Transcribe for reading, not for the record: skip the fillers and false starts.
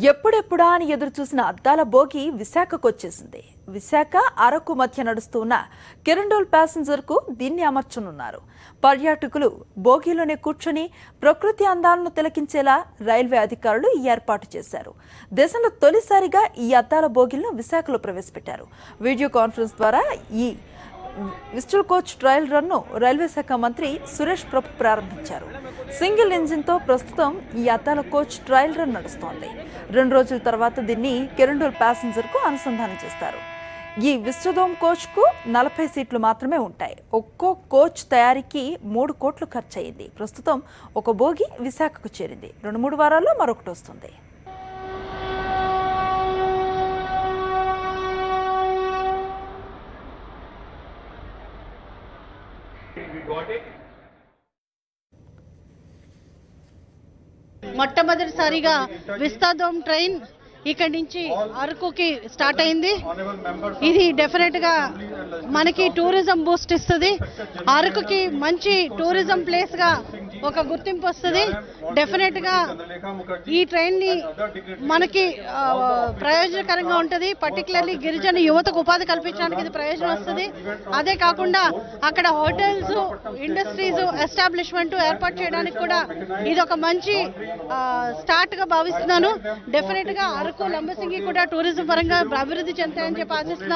ఎప్పుడెప్పుడా అని ఎదురు చూసిన అద్దాల బోగి విశాఖకు వచ్చేసింది. విశాఖ అరకు మధ్య నడుస్తున్న కిరండోల్ ప్యాసింజర్ కు దీన్ని అమర్చనున్నారు. పర్యాటకులు బోగిలోనే కూర్చొని ప్రకృతి అందాలను తిలకించేలా రైల్వే అధికారులు ఈ ఏర్పాటు చేశారు. దేశంలో తొలిసారిగా ఈ అద్దాల బోగిలను విశాఖలో ప్రవేశపెట్టారు. వీడియో కాన్ఫరెన్స్ ద్వారా ఈ విస్టల్ కోచ్ ట్రయల్ రన్ ను రైల్వే శాఖ మంత్రి సురేష్ ప్రభు ప్రారంభించారు. సింగిల్ ఇంజిన్ తో ప్రస్తుతం ఈ అద్దాల కోచ్ ట్రయల్ రన్ నడుస్తోంది. 2 రోజుల తర్వాత దీన్ని కిరండోల్ ప్యాసింజర్ కు అనుసంధానం చేస్తారు. ఈ విస్టడోమ్ కోచ్ కు 40 సీట్లు మాత్రమే ఉంటాయి. ఒక్కో కోచ్ తయారీకి 3 కోట్లు ఖర్చయింది. ప్రస్తుతం ఒక బోగి విశాఖకు చేరింది. 2-3 వారాల్లో మరొకటి వస్తుంది. మొట్టమొదటిసారిగా విస్తాడోమ్ ట్రైన్ ఇక్కడి నుంచి అరకుకి స్టార్ట్ అయింది. ఇది డెఫినెట్ గా మనకి టూరిజం బూస్ట్ ఇస్తుంది. అరకుకి మంచి టూరిజం ప్లేస్ గా ఒక గుర్తింపు వస్తుంది. డెఫినెట్ గా ఈ ట్రైన్ ని మనకి ప్రయోజనకరంగా ఉంటుంది. పర్టికులర్లీ గిరిజన యువతకు ఉపాధి కల్పించడానికి ఇది ప్రయోజనం వస్తుంది. అదే కాకుండా అక్కడ హోటల్స్, ఇండస్ట్రీస్ ఎస్టాబ్లిష్మెంట్ ఏర్పాటు చేయడానికి కూడా ఇది ఒక మంచి స్టార్ట్ గా భావిస్తున్నాను. డెఫినెట్ గా అరకు, లంబసింగి కూడా టూరిజం పరంగా అభివృద్ధి చెందుతాయని చెప్పి ఆశిస్తున్నాను.